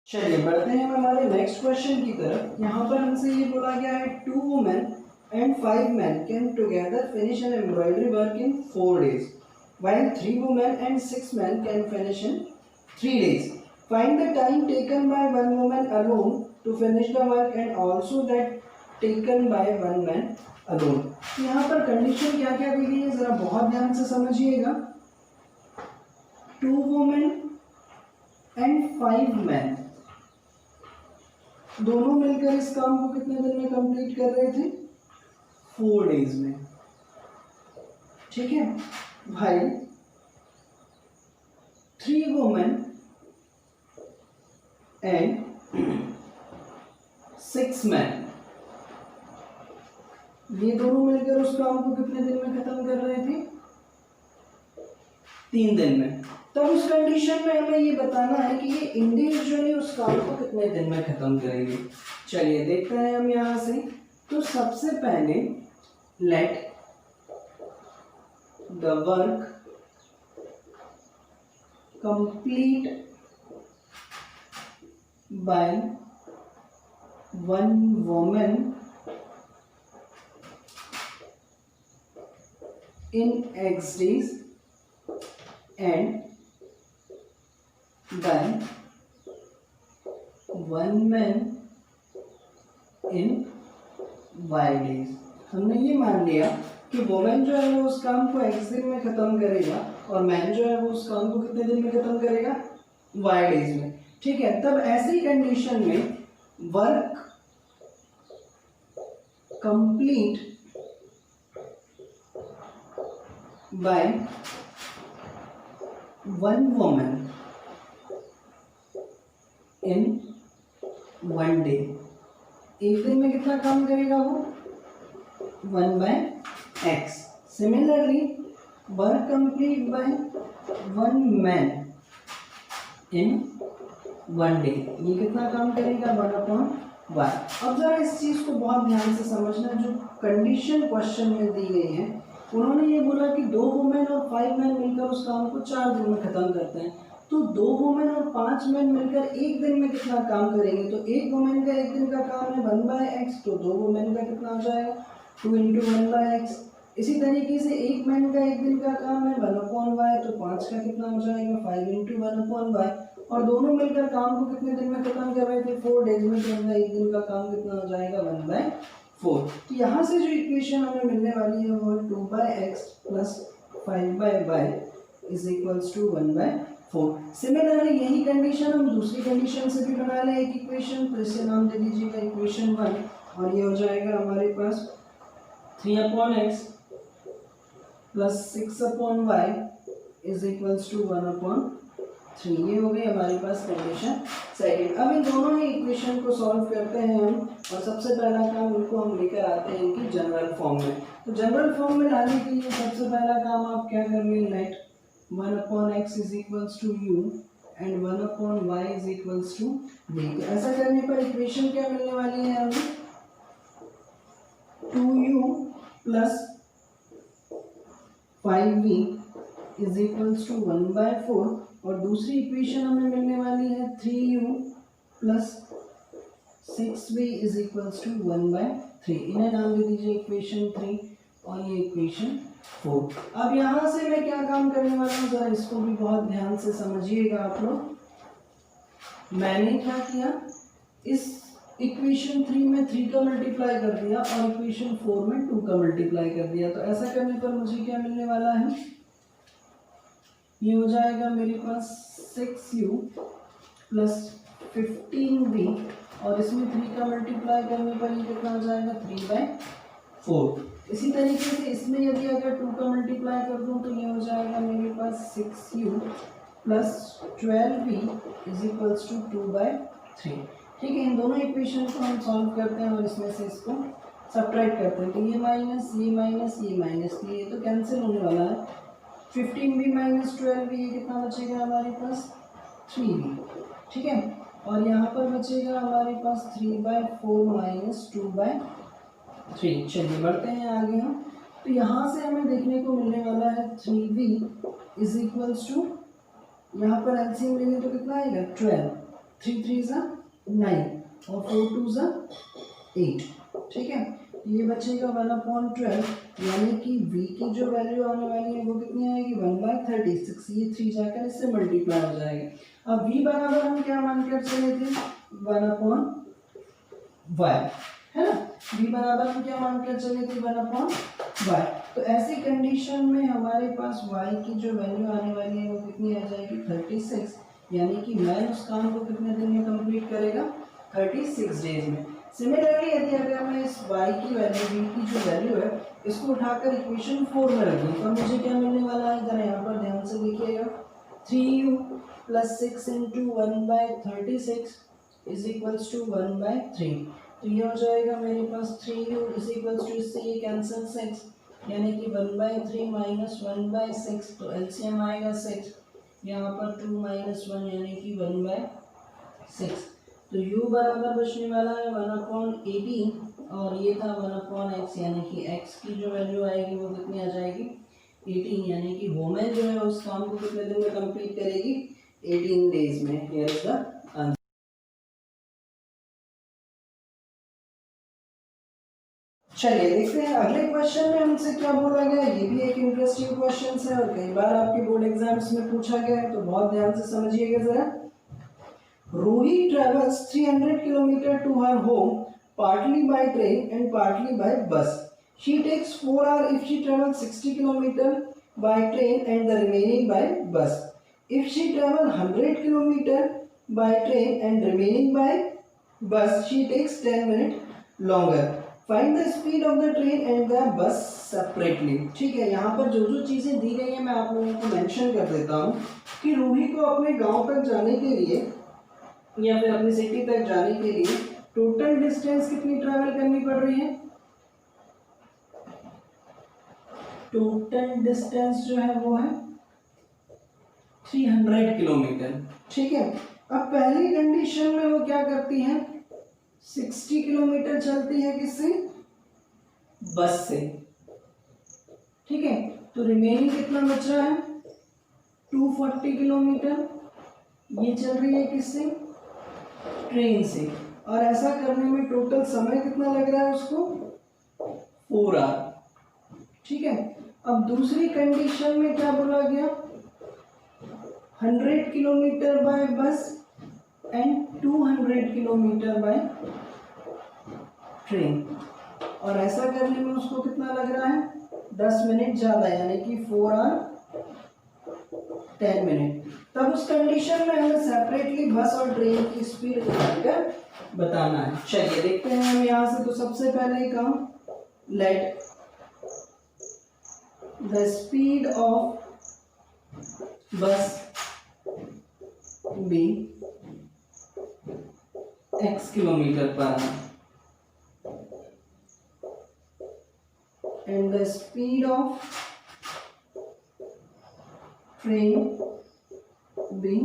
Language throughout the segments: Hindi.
चलिए बढ़ते हैं हमारे नेक्स्ट क्वेश्चन की तरफ। यहाँ पर हमसे ये बोला गया है 2 women and 5 men can together finish an embroidery work in 4 days, while 3 women and 6 men can finish in 3 days. Find the time taken by one woman alone to finish the work and also that taken by one man alone. यहाँ पर कंडीशन क्या क्या दी गई है जरा बहुत ध्यान से समझिएगा। 2 women and 5 men दोनों मिलकर इस काम को कितने दिन में कंप्लीट कर रहे थे? 4 डेज में। ठीक है भाई 3 वुमेन एंड 6 मैन ये दोनों मिलकर उस काम को कितने दिन में खत्म कर रहे थे? 3 दिन में। तब उस कंडीशन में हमें ये बताना है कि ये इंडिविजुअली उस काम को कितने दिन में खत्म करेंगे। चलिए देखते हैं हम यहाँ से। तो सबसे पहले let the work complete by one woman in X days and by one man in Y days। हमने ये मान लिया कि वुमेन जो है वो उस काम को X दिन में खत्म करेगा और मैन जो है वो उस काम को कितने दिन में खत्म करेगा? Y डेज में। ठीक है, तब ऐसी कंडीशन में work complete by one woman in 1 day. एक दिन में कितना काम करेगा वो? 1/x। Similarly work complete by one man in 1 day ये कितना काम करेगा? 1/y। अब जरा इस चीज को बहुत ध्यान से समझना। जो कंडीशन क्वेश्चन में दी गई है उन्होंने ये बोला कि 2 वुमेन और 5 मैन मिलकर उस काम को 4 दिन में खत्म करते हैं। तो 2 वुमेन और 5 मैन मिलकर एक दिन में कितना काम करेंगे? तो एक वुमेन का एक दिन का काम है 1/x, तो 2 वुमेन का कितना हो जाएगा? 2 × 1/x। इसी तरीके से एक मैन का एक दिन का काम है 1/y, तो 5 का कितना हो जाएगा? 5 × 1/y। और दोनों मिलकर काम को कितने दिन में खत्म कर रहे थे? 4 डेज में। तो उनका एक दिन का काम कितना हो जाएगा? 1/4। तो यहाँ से जो इक्वेशन हमें मिलने वाली है वो 2/x + 5/y = 1/4। सिमिलरली यही कंडीशन हम दूसरी कंडीशन से भी बना लें एक इक्वेशन। तो इसे नाम दे दीजिएगा इक्वेशन 1 और ये हो जाएगा हमारे पास 3/x + 6/y = 1/3। ये हो गई हमारे पास कंडीशन सेकंड। अब इन दोनों ही इक्वेशन को सॉल्व करते हैं हम और सबसे पहला काम इनको हम लेकर आते हैं इनकी जनरल फॉर्म में। तो जनरल फॉर्म में लाने के लिए सबसे पहला काम आप क्या करेंगे? Let 1/x = u and 1/y = v। तो ऐसा करने पर इक्वेशन क्या मिलने वाली है हमें? 2u + 5v = 1/4 और दूसरी इक्वेशन हमें मिलने वाली है 3u + 6v = 1/3। इन्हें नाम दे दीजिए इक्वेशन 3 और ये इक्वेशन 4। अब यहाँ से मैं क्या काम करने वाला हूँ जरा इसको भी बहुत ध्यान से समझिएगा आप लोग। मैंने क्या किया? इस इक्वेशन 3 में 3 का मल्टीप्लाई कर दिया और इक्वेशन 4 में 2 का मल्टीप्लाई कर दिया। तो ऐसा करने पर मुझे क्या मिलने वाला है? ये हो जाएगा मेरे पास 6u + 15v और इसमें 3 का मल्टीप्लाई करने पर ये कितना हो जाएगा? 3/4। इसी तरीके से इसमें यदि अगर 2 का मल्टीप्लाई कर दूं तो ये हो जाएगा मेरे पास 6u + 12v = 2/3। ठीक है, इन दोनों इक्वेशन को हम सॉल्व करते हैं और इसमें से इसको सब्ट्रैक्ट करते हैं। तो ये माइनस ये माइनस ये माइनस ये तो कैंसिल होने वाला है। 15v - 12v ये कितना बचेगा हमारे पास? 3v। ठीक है, और यहाँ पर बचेगा हमारे पास 3/4 - 2/3। चलिए बढ़ते हैं आगे हम। तो यहाँ से हमें देखने को मिलने वाला है 3v = यहाँ पर एलसीएम लेंगे तो कितना आएगा? 12। 3 3 ज़ा 9 और 4 2 ज़ा 8, ठीक है। ये बचेगा 1/12, यानी कि v की जो वैल्यू आने वाली है वो कितनी आएगी 1/36। ये 3 जाकर इससे मल्टीप्लाई हो जाएगा। अब v बराबर हम क्या मानकर चले थे 1/y, है ना। v बराबर हम क्या मानकर चले थे 1/y। तो ऐसी कंडीशन में हमारे पास y की जो वैल्यू आने वाली है वो कितनी आ जाएगी 36, यानी कि मैन उस काम को कितने दिन में कंप्लीट करेगा 36 डेज में। सिमिलरली यदि अगर मैं इस y की वैल्यू v की जो वैल्यू है इसको उठाकर इक्वेशन 4 में रख दूं तो मुझे क्या मिलने वाला है, जरा यहाँ पर ध्यान से देखिएगा। 3u + 6 × 1/36 is equals to 1/3। तो ये हो जाएगा मेरे पास 3u इज इक्वल्स टू, इससे ये कैंसिल 6, यानी कि 1/3 माइनस 1/6, तो एलसीएम आएगा 6, यहाँ पर 2 - 1 यानी कि 1/6। तो u बराबर बचने वाला है 1/18 और ये था 1/x, यानी कि x की जो वैल्यू आएगी वो कितनी आ जाएगी 18, यानी कि वोमेन जो है उस काम को कितने दिन में कंप्लीट करेगी 18 डेज में। Here is the answer. चलिए देखते हैं अगले क्वेश्चन में हमसे क्या बोला गया। ये भी एक इंटरेस्टिंग क्वेश्चन है और कई बार आपके बोर्ड एग्जाम्स में पूछा गया है, तो बहुत ध्यान से समझिएगा जरा। Ruhi travels 300 km to her home, partly by train and partly by bus. She takes 4 hours if she travels 60 km by train and the remaining by bus. If she travels 100 km by train and remaining by bus, she takes 10 minutes longer. Find the speed of the train and the bus separately. ठीक है, यहाँ पर जो जो चीज़ें दी गई हैं मैं आप लोगों को मेंशन कर देता हूँ कि रूही को अपने गांव तक जाने के लिए या फिर अपनी सिटी तक जाने के लिए टोटल डिस्टेंस कितनी ट्रैवल करनी पड़ रही है। टोटल डिस्टेंस जो है वो है 300 किलोमीटर, ठीक है। अब पहली कंडीशन में वो क्या करती है 60 किलोमीटर चलती है किससे, बस से, ठीक है। तो रिमेनिंग कितना बच रहा है 240 किलोमीटर, ये चल रही है किससे, ट्रेन से। और ऐसा करने में टोटल समय कितना लग रहा है उसको 4 आवर, ठीक है। अब दूसरी कंडीशन में क्या बोला गया 100 किलोमीटर बाय बस एंड 200 किलोमीटर बाय ट्रेन, और ऐसा करने में उसको कितना लग रहा है 10 मिनट ज़्यादा, यानी कि 4 आवर 10 मिनट। तब उस कंडीशन में हमें सेपरेटली बस और ट्रेन की स्पीड निकालकर बताना है। चलिए देखते हैं हम यहाँ से। तो सबसे पहले ही काम, let the speed of bus be x kilometre per hour and the speed of train be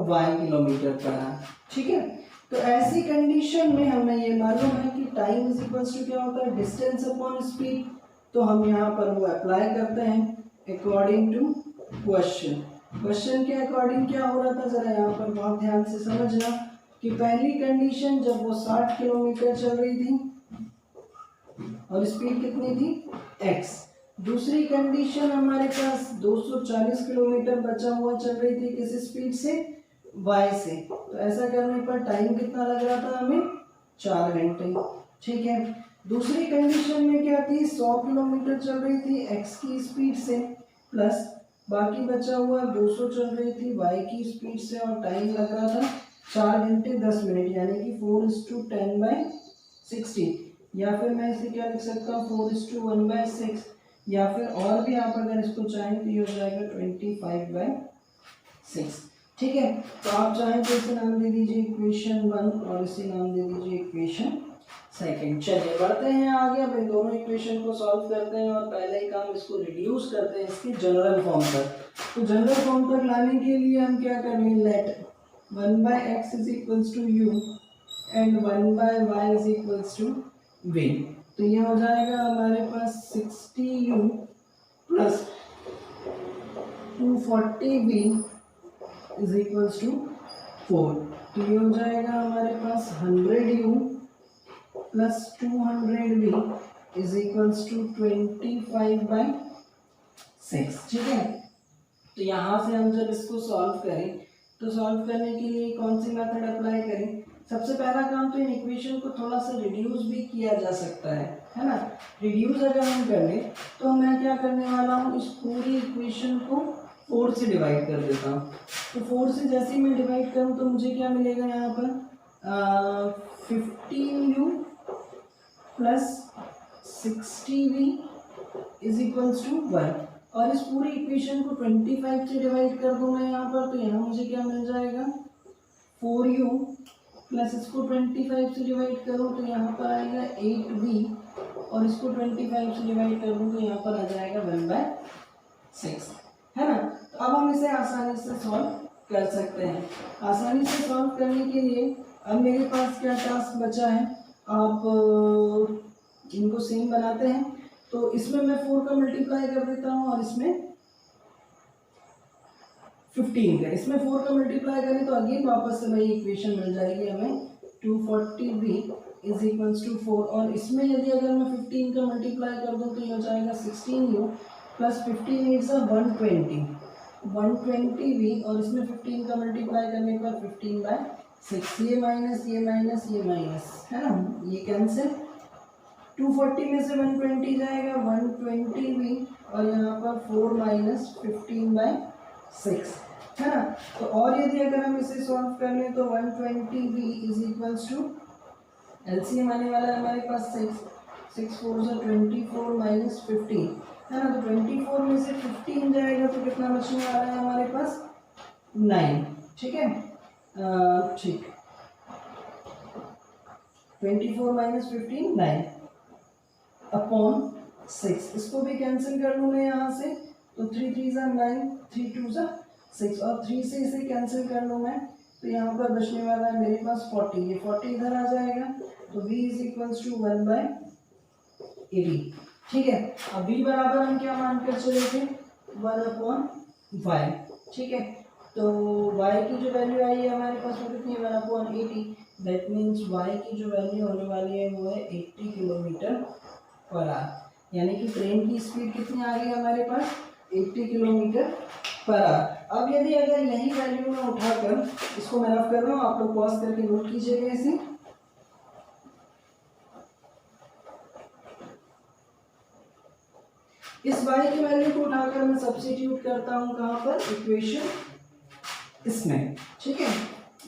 y kilometre per hour, ठीक है। तो ऐसी कंडीशन में हमें ये मालूम है कि टाइम इज इक्वल्स टू क्या होता है डिस्टेंस अपॉन स्पीड। तो हम यहाँ पर वो अप्लाई करते हैं अकॉर्डिंग टू क्वेश्चन। क्वेश्चन के अकॉर्डिंग क्या हो रहा था, जरा यहाँ पर बहुत ध्यान से समझना कि पहली कंडीशन जब वो 60 किलोमीटर चल रही थी और स्पीड कितनी थी x, दूसरी कंडीशन हमारे पास 240 किलोमीटर बचा हुआ चल रही थी किस स्पीड से, y से। तो ऐसा करने पर टाइम कितना लग रहा था हमें 4 घंटे, ठीक है। दूसरी कंडीशन में क्या थी 100 किलोमीटर चल रही थी x की स्पीड से, प्लस बाकी बचा हुआ 200 चल रही थी y की स्पीड से, और टाइम लग रहा था 4 घंटे 10 मिनट, यानी कि 4:10/60। या फिर मैं इसे क्या लिख सकता हूँ 4:1/6, या फिर और भी आप अगर इसको चाहें तो ये हो जाएगा 25/6, ठीक है। तो आप चाहें तो इसे नाम दे दीजिए इक्वेशन 1 और इसे नाम दे दीजिए इक्वेशन सेकंड। चलिए बढ़ते हैं आगे, अब इन दोनों इक्वेशन को सॉल्व करते हैं और पहले ही काम इसको रिड्यूस करते हैं इसकी जनरल फॉर्म तक। तो जनरल फॉर्म तक लाने के लिए हम क्या करेंगे, let 1/x is equals to u and 1/y is equals to v। तो ये हो जाएगा हमारे पास 60u plus 240v is equals to 4। तो ये हो जाएगा हमारे पास 100u plus 200v is equals to 25/6। ठीक है, तो यहाँ से हम जब इसको सॉल्व करें तो सॉल्व करने के लिए कौन सी मेथड अप्लाई करें? सबसे पहला काम तो इन इक्वेशन को थोड़ा सा रिड्यूस भी किया जा सकता है ना। रिड्यूस अगर हम कर लें तो मैं क्या करने वाला हूँ, इस पूरी इक्वेशन को 4 से डिवाइड कर देता हूँ। तो 4 से जैसे ही मैं डिवाइड करूँ तो मुझे क्या मिलेगा यहाँ पर 15u plus 60v is equals to 1। और इस पूरी इक्वेशन को 25 से डिवाइड कर दूँ मैं यहाँ पर, तो यहाँ मुझे क्या मिल जाएगा 4u प्लस इसको 25 से डिवाइड करूँ तो यहाँ पर आएगा 8v और इसको 25 से डिवाइड कर दूँ तो यहाँ पर आ जाएगा 1/6, है ना। तो अब हम इसे आसानी से सॉल्व कर सकते हैं। आसानी से सॉल्व करने के लिए अब मेरे पास क्या टास्क बचा है, आप इनको सेम बनाते हैं। तो इसमें मैं 4 का मल्टीप्लाई कर देता हूँ और इसमें 15 का, इसमें 4 का मल्टीप्लाई करें तो अगेन वापस से वही इक्वेशन मिल जाएगी हमें 240v इज इक्वल्स टू 4। और इसमें यदि अगर मैं 15 का मल्टीप्लाई कर दूँ तो ये हो जाएगा 16u प्लस 15 इज 120v और इसमें 15 का मल्टीप्लाई करने पर 15/6। ये माइनस ये माइनस ये माइनस, है ना, ये कैंसिल। 240 में से 120 जाएगा 120v और यहाँ पर 4 माइनस 15/6, है ना। तो और यदि अगर हम इसे सॉल्व कर लें तो 120v is equals to LCM आने वाला है हमारे पास 6 4 से 24 माइनस 15, है ना। तो 24 में से 15 जाएगा तो कितना बचने वाला है हमारे पास 9। ठीक है, ठीक, 24 माइनस 15 9 अपॉन 6। इसको भी कैंसिल कर लूँ मैं यहाँ से, तो 3 3 ज़ा 9 3 2 ज़ा 6 और 3 से इसे कैंसिल कर लूँ मैं तो यहाँ पर बचने वाला है मेरे पास 40। ये 40 इधर आ जाएगा तो v इज इक्वल्स टू 1/80। ठीक है, अब v बराबर हम क्या मान कर चले थे 1/y। ठीक है, तो y की जो वैल्यू आई है हमारे पास वो कितनी है 1/80। दैट मीन्स y की जो वैल्यू होने वाली है वो है 80 किलोमीटर पर आवर। यानी कि ट्रेन की स्पीड कितनी आ गई हमारे पास 80 किलोमीटर पर आवर। अब यदि अगर यही वैल्यू में उठाकर इसको मैं रफ कर रहा हूँ, आप लोग पॉज करके नोट कीजिएगा इसे। इस y की वैल्यू को उठाकर मैं सब्स्टिट्यूट करता हूँ कहाँ पर, इक्वेशन इसमें। ठीक है,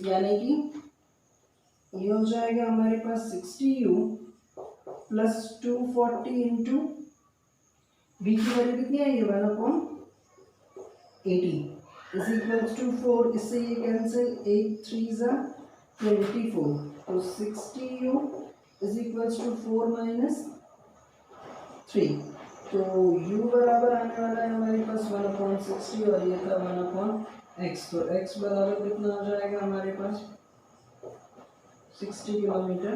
यानी कि ये हो जाएगा हमारे पास 60u प्लस 240 इंटू v की वैल्यू कितनी है ये 1/80 इज इक्वल्स टू 4। इससे ये कैंसिल 8 3 ज़ा 24 तो 60u is equals to 4 minus 3। तो u बराबर आने वाला है हमारे पास 1/60 और ये था 1/x। तो x बराबर कितना हो जाएगा हमारे पास 60 किलोमीटर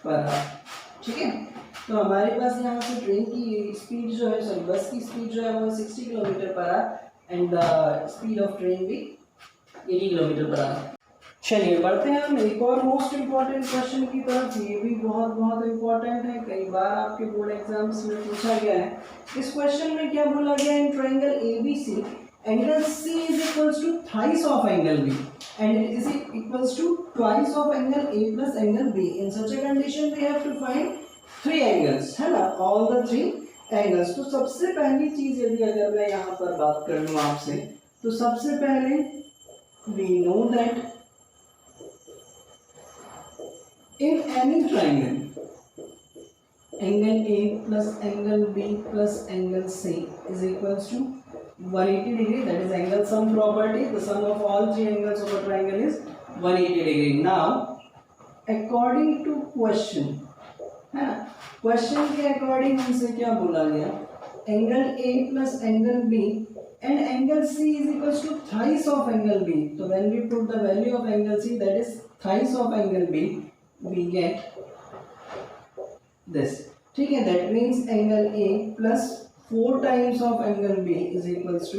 पर आवर। ठीक है, तो हमारे पास यहाँ से ट्रेन की स्पीड जो है, सॉरी बस की स्पीड जो है वो 60 kilometre per hour and the speed of train भी 80 किलोमीटर पर आवर। चलिए बढ़ते हैं हम एक और मोस्ट इम्पॉर्टेंट क्वेश्चन की तरफ। ये भी बहुत बहुत इम्पॉर्टेंट है, कई बार आपके बोर्ड एग्जाम्स में पूछा गया है। इस क्वेश्चन में क्या बोला गया, in triangle ABC angle C is equals to thrice of angle B and it is equals to twice of angle A plus angle B. In such a condition we have to find 3 angles, है ना, all the 3 angles। तो सबसे पहली चीज यदि अगर मैं यहाँ पर बात कर लूँ आपसे, तो सबसे पहले we know that in any triangle angle A plus angle B plus angle C is equals to 180 degree, that is angle sum property. The sum of all 3 angles of a triangle is 180 degree. Now according to question, है ना, क्वेश्चन के अकॉर्डिंग हमसे क्या बोला गया, angle A plus angle B and angle C is equals to thrice of angle B. So when we put the value of angle C, that is thrice of angle B, we get this. ठीक है, that means angle A plus 4 times of angle B is equals to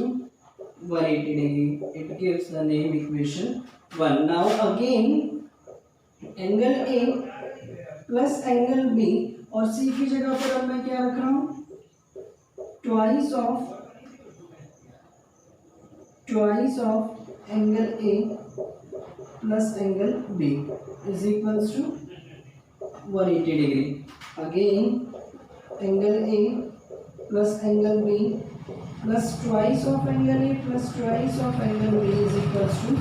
180 degree. It gives the name equation 1. Now again angle A plus angle B और C की जगह पर अब मैं क्या रख रहा हूँ, twice of angle A plus angle B is equals to 180 degree. Again angle A plus angle B plus twice of angle A plus twice of angle B is equals to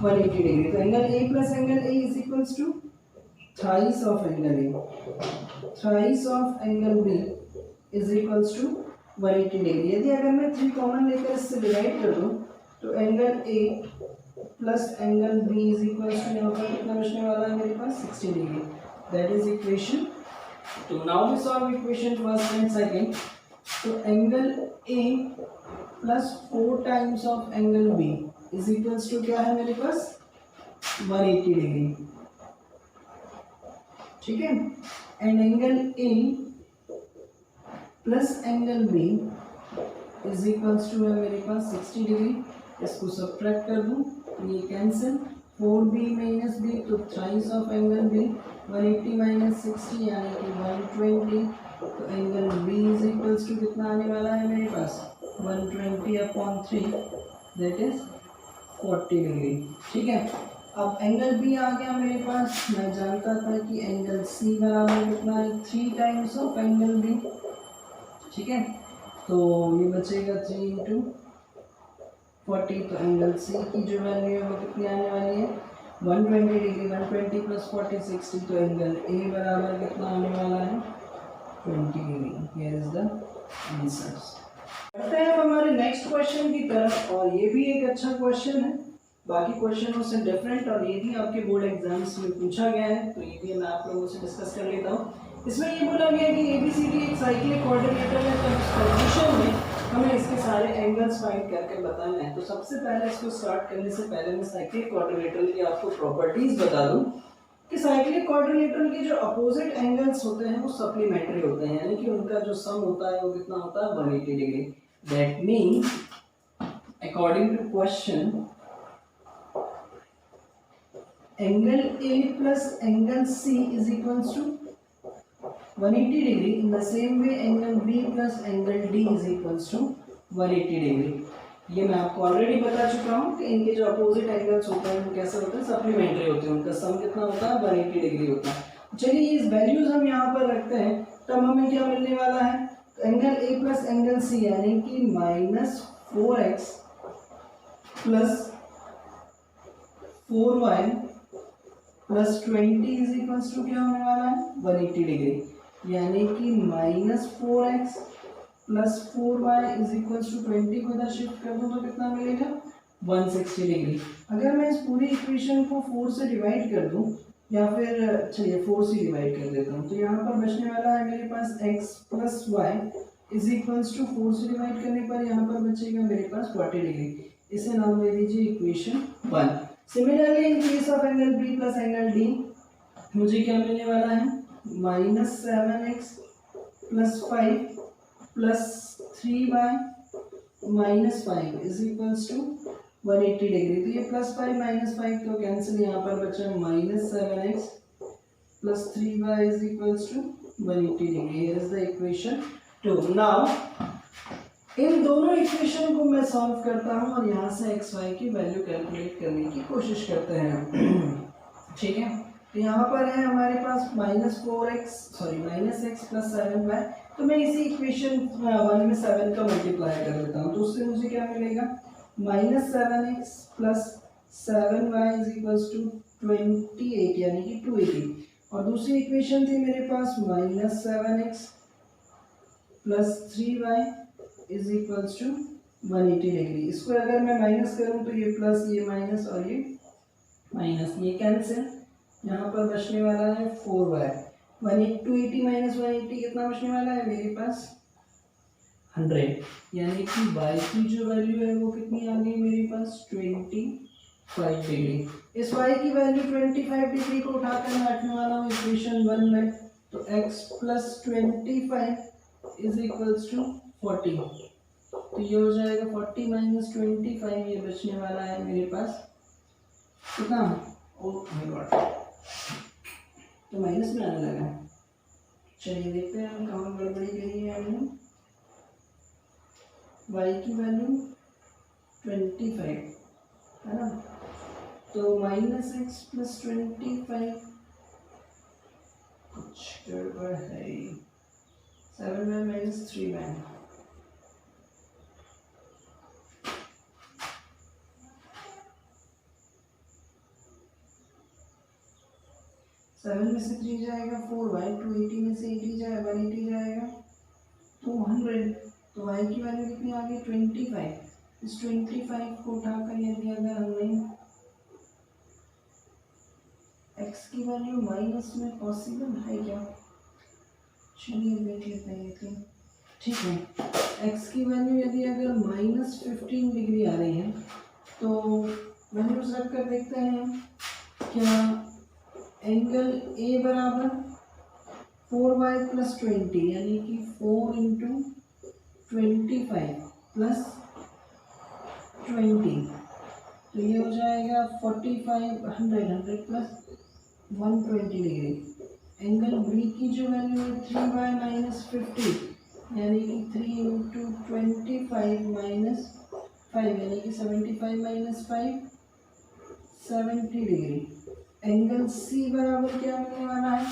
180 degree. So angle A plus angle A is equals to thrice of angle A, thrice of angle B is equals to 180 degree. यदि अगर मैं 3 कॉमन लेकर इससे डिवाइड कर दूं तो angle A plus angle B is equals to, यहाँ पर कितना बचने वाला है मेरे पास 60 degree. That is equation 2. Now we solve equation first and second. तो angle A plus 4 times of angle B is equals to क्या है मेरे पास 180 डिग्री. ठीक है. And angle A plus angle B is equals to है मेरे पास 60 डिग्री. इसको सब्ट्रैक्ट कर दूं तो ये कैंसिल, 4b माइनस b तो thrice of angle B 180 minus 60 यानी कि 120. तो angle B is equals to कितना आने वाला है मेरे पास 120/3 दैट इज 40 डिग्री. ठीक है. अब एंगल B आ गया मेरे पास. मैं जानता था कि एंगल C बराबर कितना है 3 टाइम्स ऑफ एंगल B. ठीक है. तो ये बचेगा 3 इंटू 40. तो एंगल C की जो वैल्यू है वो कितनी आने वाली है 120 डिग्री. 120 प्लस 40 60. तो एंगल A बराबर कितना आने वाला है 20 degree. Here is the answers. बढ़ते हैं हमारे नेक्स्ट क्वेश्चन की तरफ. और ये भी एक अच्छा क्वेश्चन है, बाकी क्वेश्चनों से डिफरेंट, और ये भी आपके बोर्ड एग्जाम्स में पूछा गया है. तो ये भी मैं आप लोगों से डिस्कस कर लेता हूँ. इसमें ये बोला गया है कि ABCD एक साइक्लिक कोऑर्डिनेटर है. तो इस पोजीशन में हमें इसके सारे एंगल्स फाइंड करके बताना है. तो सबसे पहले इसको स्टार्ट करने से पहले मैं साइक्लिक कोऑर्डिनेटर की आपको प्रॉपर्टीज बता दूं कि साइक्लिक कोऑर्डिनेटर के जो अपोजिट एंगल्स होते हैं वो सप्लीमेंट्री होते हैं, यानी कि उनका जो सम होता है वो कितना होता है 180 degree. That means according to question angle A plus angle C is equals to 180 degree. In the same way angle B plus angle D is equals to 180 degree. ये मैं आपको ऑलरेडी बता चुका हूँ कि इनके जो अपोजिट एंगल्स होते हैं वो कैसे होते हैं सप्लीमेंट्री होते हैं. उनका सम कितना होता है 180 डिग्री होता है. चलिए इस वैल्यूज हम यहाँ पर रखते हैं. तब हमें क्या मिलने वाला है angle A plus angle C यानी कि -4x plus 4y plus 20 is equals to क्या होने वाला है 180 डिग्री. यानी कि -4x plus 4y is equals to 20 को इधर शिफ्ट कर दूं तो कितना मिलेगा 160 डिग्री. अगर मैं इस पूरी इक्वेशन को 4 से डिवाइड कर दूं, या फिर चलिए 4 से डिवाइड कर देता हूं, तो यहाँ पर बचने वाला है मेरे पास x plus Y is equals to 4 से डिवाइड करने पर यहाँ पर बचेगा मेरे पास 40 डिग्री. इसे नाम दे दीजिए equation 1. Similarly in case of angle B plus angle D मुझे क्या मिलने वाला है -7x plus 5 plus 3y minus 5 is equals to 180 degree. तो ये +5 -5 तो कैंसिल, यहाँ पर बचा -7x plus 3y is equals to 180 degree. Here is the equation 2. Now इन दोनों इक्वेशन को मैं सॉल्व करता हूँ और यहाँ से एक्स वाई की वैल्यू कैलकुलेट करने की कोशिश करते हैं. ठीक है. तो यहाँ पर है हमारे पास -x प्लस 7y. तो मैं इसी इक्वेशन 1 में 7 का मल्टीप्लाई कर देता हूँ. तो उससे मुझे क्या मिलेगा -7x plus 7y is equals to 28 यानी कि 280. और दूसरी इक्वेशन थी मेरे पास -7x plus 3y is equals to 180 degree. इसको अगर मैं माइनस करूं तो ये प्लस, ये माइनस और ये माइनस, ये कैंसिल. यहाँ पर बचने वाला है 4y. 280 माइनस 180 कितना बचने वाला है मेरे पास 100. यानी कि y की जो वैल्यू है वो कितनी आ गई मेरे पास 25 डिग्री. इस y की वैल्यू 25 डिग्री को उठाकर मैं रखने वाला हूँ इक्वेशन 1 में. तो x plus 25 is equals to 40. तो ये हो जाएगा 40 माइनस 25, ये बचने वाला है मेरे पास कितना, ओह माय गॉड, तो माइनस में आने लगा। चलिए देखते हैं हम कहाँ गड़बड़ी करी है हमने। y की वैल्यू 25 है ना, तो माइनस एक्स प्लस 25 कुछ गड़बड़ है। 7 में माइनस 3 में 7 में से 3 जाएगा 4y, 280 में से 80 जाएगा 180 जाएगा 200, तो y की वैल्यू कितनी आ गई 25। इस 25 को उठाकर यदि अगर हमने x की वैल्यू माइनस में पॉसिबल है क्या, चलिए देख लेते हैं। ठीक है, x की वैल्यू यदि अगर माइनस 15 डिग्री आ रही है तो वैल्यूज रख कर देखते हैं क्या एंगल ए बराबर 4y प्लस 20 यानी कि 4 इंटू 25 प्लस 20, तो ये हो जाएगा 45 100 प्लस 120 डिग्री। एंगल बी की जो वैल्यू है 3y माइनस 50 यानी कि 3 इंटू 25 माइनस 5 यानी कि 75 माइनस 5 70 डिग्री। एंगल सी बराबर क्या मिलने वाला है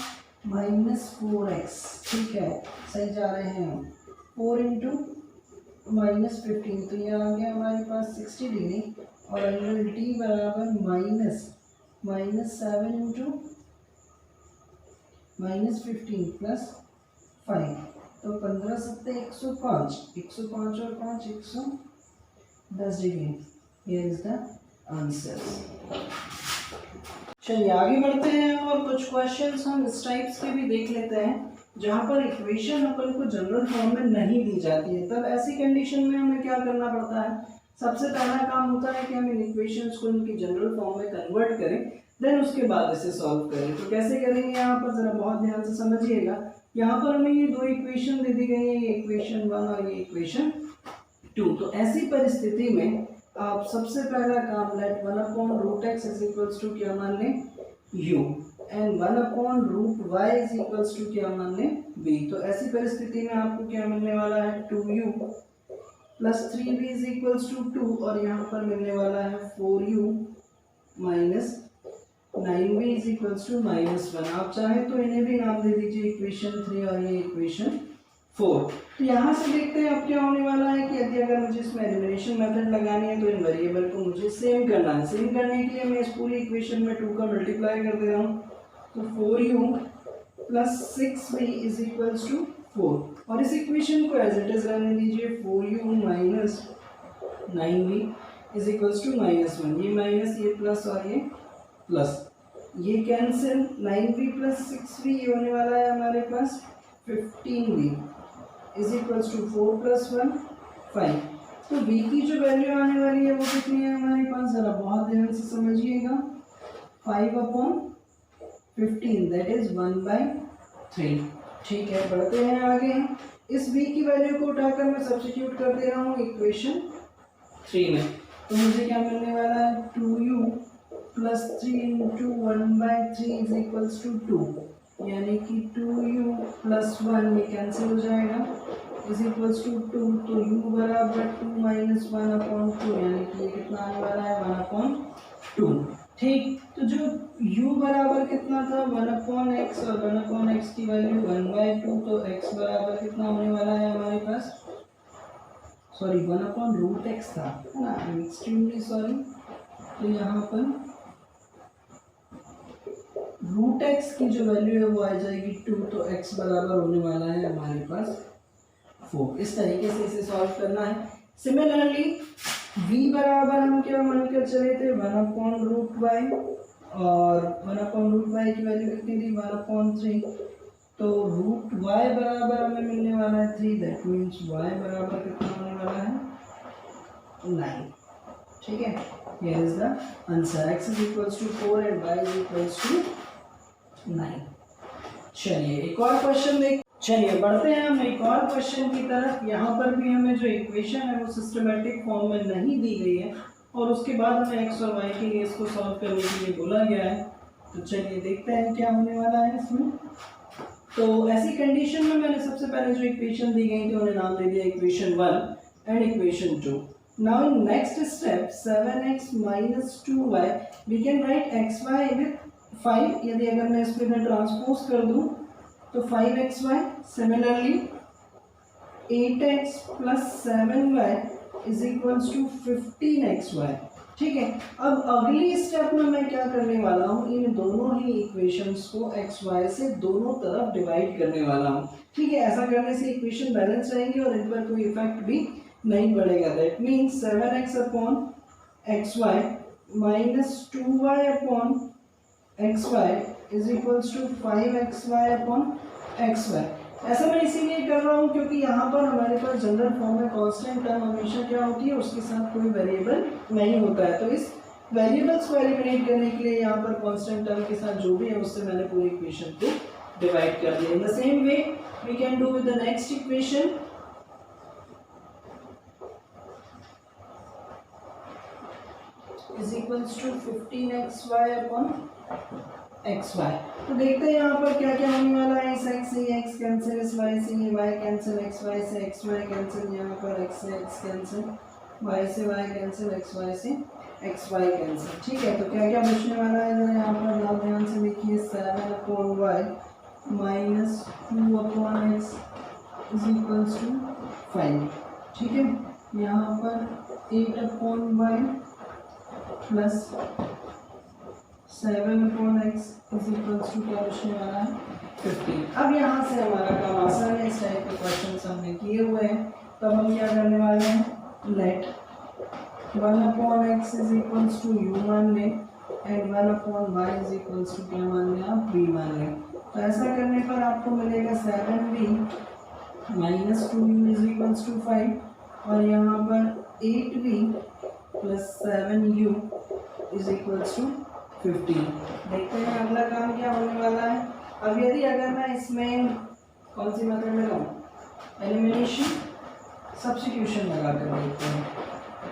माइनस 4x, ठीक है सही जा रहे हैं हम, 4 इंटू माइनस 15, तो ये आ गया हमारे पास 60 डिग्री। और एंगल डी बराबर माइनस 7 इंटू माइनस 15 प्लस 5, तो 15 सत्ते 105, 105 और 5 110 degree. Here is the answer. चलिए आगे बढ़ते हैं और कुछ क्वेश्चंस हम इस टाइप्स के भी देख लेते हैं जहाँ पर इक्वेशन अपन को जनरल फॉर्म में नहीं दी जाती है। तब ऐसी कंडीशन में हमें क्या करना पड़ता है, सबसे पहला काम होता है कि हम इन इक्वेशंस को इनकी जनरल फॉर्म में कन्वर्ट करें, देन उसके बाद इसे सॉल्व करें। तो कैसे करेंगे यहाँ पर ज़रा बहुत ध्यान से समझिएगा। यहाँ पर हमें ये दो इक्वेशन दे दी गई है, ये इक्वेशन 1 और ये इक्वेशन 2। तो ऐसी परिस्थिति में आप सबसे पहला काम late 1/√x is equals to क्या मान लें u and 1/√y is equals to क्या मान लें v। तो ऐसी परिस्थिति में आपको क्या मिलने वाला है 2u plus 3v is equals to 2 और यहाँ पर मिलने वाला है 4u minus 9v is equals to -1। आप चाहे तो इन्हें भी नाम दे दीजिए इक्वेशन 3 और ये इक्वेशन 4। तो यहाँ से देखते हैं अब क्या होने वाला है कि यदि अगर मुझे इसमें एलिमिनेशन मेथड लगानी है तो इन वेरिएबल को मुझे सेम करना है। सेम करने के लिए मैं इस पूरी इक्वेशन में 2 का मल्टीप्लाई कर दे रहा हूँ, तो 4u plus 6v is equals to 4 और इस इक्वेशन को एज इट इज रहने दीजिए 4u minus 9v is equals to -1। ये माइनस ये प्लस और ये प्लस ये कैंसिल, 9v प्लस 6v ये होने वाला है हमारे पास 15v is equals to 4 plus 1 5। तो v की जो वैल्यू आने वाली है वो कितनी है हमारे पास, जरा बहुत ध्यान से समझिएगा, 5/15 दैट इज 1/3। ठीक है, बढ़ते हैं आगे। इस v की वैल्यू को उठाकर मैं सब्स्टिट्यूट कर दे रहा हूँ इक्वेशन 3 में, तो मुझे क्या मिलने वाला है 2u plus 3 into 1/3 is equals to 2 यानी कि 2u प्लस 1 ये कैंसिल हो जाएगा इज इक्वल्स टू 2। तो u बराबर 2 माइनस 1/2 यानी कि ये कितना आने वाला है 1/2। ठीक, तो जो u बराबर कितना था 1/x और 1/x की वैल्यू 1/2, तो x बराबर कितना होने वाला है हमारे पास, सॉरी 1/√x था ना, आई एम एक्सट्रीमली सॉरी। तो यहाँ पर √x की जो वैल्यू है वो आ जाएगी 2, तो x बराबर होने वाला है हमारे पास 4। इस तरीके से इसे सॉल्व करना है। सिमिलरली v बराबर हम क्या मानकर चले थे 1/√y और 1/√y की वैल्यू कितनी थी 1/3, तो √y बराबर हमें मिलने वाला है 3, दैट मीन्स y बराबर कितना होने वाला है 9। ठीक है, here is the answer, x is equals to 4 and y is equals to 9। चलिए एक और क्वेश्चन देख, चलिए बढ़ते हैं हम एक और क्वेश्चन की तरफ। यहाँ पर भी हमें जो इक्वेशन है वो सिस्टमेटिक फॉर्म में नहीं दी गई है और उसके बाद हमें एक्स और वाई के लिए इसको सॉल्व करने के लिए बोला गया है। तो चलिए देखते हैं क्या होने वाला है इसमें। तो ऐसी कंडीशन में मैंने सबसे पहले जो इक्वेशन दी गई थी उन्हें नाम दे दिया equation 1 and equation 2। Now in next step 7x minus 2y we can write xy with 5। यदि अगर मैं इसको इधर ट्रांसपोज कर दूं तो 5xy, similarly 8x plus 7y is equals to 15xy। ठीक है, अब अगली स्टेप में मैं क्या करने वाला हूँ, इन दोनों ही इक्वेशंस को एक्स वाई से दोनों तरफ डिवाइड करने वाला हूँ। ठीक है, ऐसा करने से इक्वेशन बैलेंस रहेंगे और इन पर कोई इफेक्ट भी नहीं पड़ेगा। That means 7x upon x y minus 2y upon x y is equals to 5xy upon x y. ऐसा मैं इसीलिए कर रहा हूँ क्योंकि यहाँ पर हमारे पास जनरल फॉर्म में कांस्टेंट टर्म हमेशा क्या होती है, उसके साथ कोई वेरिएबल नहीं होता है। तो इस वेरिएबल्स को एलिमिनेट करने के लिए यहाँ पर कांस्टेंट टर्म के साथ जो भी है उससे मैंने पूरी इक्वेशन को डिवाइड कर दिया। In the same way we can do with the next equation. Is equals to 15xy upon x y. तो देखते हैं यहाँ पर क्या क्या होने वाला है। इस x से x कैंसिल, इस y से ये y कैंसिल, एक्स वाई से एक्स वाई कैंसिल, यहाँ पर x से x कैंसिल, y से y कैंसिल, एक्स वाई से एक्स वाई कैंसिल। ठीक है, तो क्या क्या बचने वाला है जरा यहाँ पर आप ध्यान से देखिए। 7 upon y minus 2 upon x is equals to 5। ठीक है, यहाँ पर 8 upon y plus 7 upon x is equals to क्या बचने वाला है 15। अब यहाँ से हमारा काम आसान है, इस टाइप के क्वेश्चन हमने किए हुए हैं। तब हम क्या करने वाले हैं, let 1 upon x is equals to u मान लें and 1 upon y is equals to क्या मान लें, आप बी मान लें। तो ऐसा करने पर आपको मिलेगा 7b minus 2u is equals to 5 और यहाँ पर 8b plus 7u is equals to 15। देखते हैं अगला काम क्या होने वाला है। अब यदि अगर मैं इसमें कौन सी मेथड लगाऊं, एलिमिनेशन सब्स्टिट्यूशन लगा कर देखते हैं,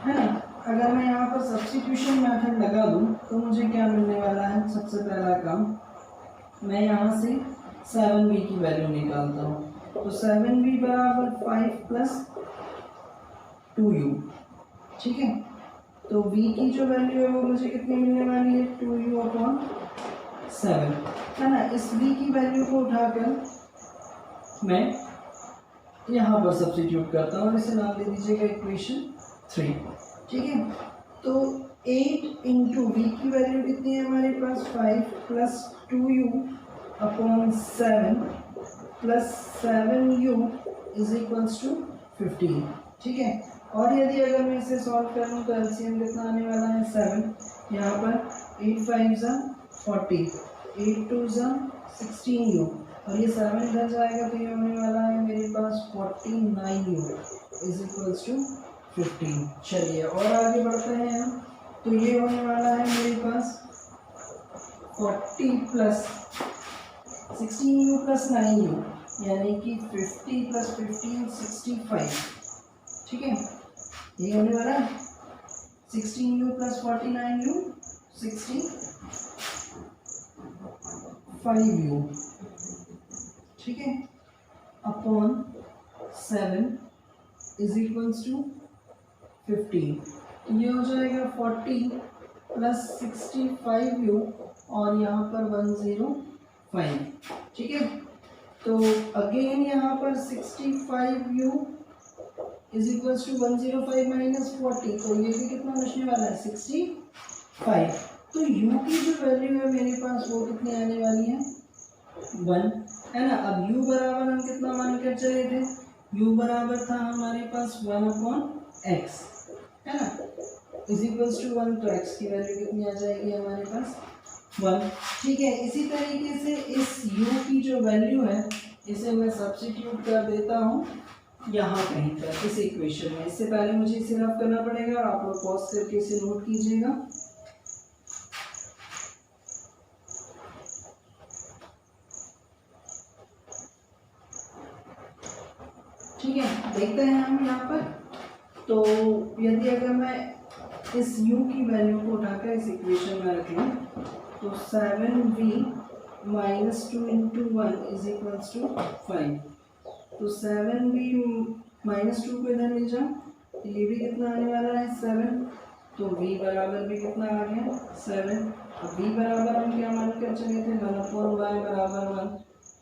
है ना। अगर मैं यहाँ पर सब्स्टिट्यूशन मेथड लगा दूं तो मुझे क्या मिलने वाला है। सबसे पहला काम मैं यहाँ से 7b की वैल्यू निकालता हूँ। तो 7b बराबर 5 प्लस 2u। ठीक है, तो v की जो वैल्यू है वो मुझे कितनी मिलने वाली है, 2u अपॉन 7, है ना। इस v की वैल्यू को उठाकर मैं यहाँ पर सब्स्टिट्यूट करता हूँ और इसे नाम दे दीजिएगा इक्वेशन 3। ठीक है, तो 8 इंटू वी की वैल्यू कितनी है हमारे पास, 5 plus 2u upon 7 plus 7u is equals to 15। ठीक है, और यदि अगर मैं इसे सॉल्व करूँ तो एलसीएम कितना आने वाला है 7। यहाँ पर 8 5 ज़ा 40, 8 2 ज़ा 16u और ये 7 इधर जाएगा तो ये होने वाला है मेरे पास 49u इज इक्वल्स टू 15। चलिए और आगे बढ़ते हैं हम। तो ये होने वाला है मेरे पास 40 प्लस 16u प्लस 9u यानी कि 50 प्लस 15 65। ठीक है, ये होने वाला है 16u प्लस 49u 65u। ठीक है, अपॉन 7 इज इक्वल्स टू 15। ये हो जाएगा 40 प्लस 65u और यहाँ पर 105। ठीक है, तो अगेन यहाँ पर 65u is equals to 105 minus 40, तो ये भी कितना बचने वाला है 65। तो u की जो वैल्यू है मेरे पास वो कितनी आने वाली है 1, है ना। अब u बराबर हम कितना मान कर चले थे, u बराबर था हमारे पास 1 अपॉन एक्स, है ना, इज इक्वल्स टू 1। तो x की वैल्यू कितनी आ जाएगी हमारे पास 1। ठीक है, इसी तरीके से इस u की जो वैल्यू है इसे मैं सब्स्टिट्यूट कर देता हूँ यहाँ कहीं पर इस इक्वेशन में। इससे पहले मुझे इसे रफ करना पड़ेगा और आप लोग पॉज करके इसे नोट कीजिएगा। ठीक है, देखते हैं हम यहाँ पर। तो यदि अगर मैं इस u की वैल्यू को उठाकर इस इक्वेशन में रख लूँ तो 7v minus 2 into 1 is equals to 5। तो 7v माइनस 2 को इधर ले जाओ, ये भी कितना आने वाला है 7, तो v बराबर भी कितना आ गया 7। अब v बराबर हम क्या मान कर चले थे 1/y बराबर 1,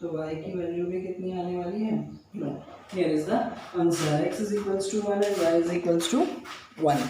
तो y की वैल्यू भी कितनी आने वाली है 1। Here is the answer, x is equals to 1 and y is equals to 1.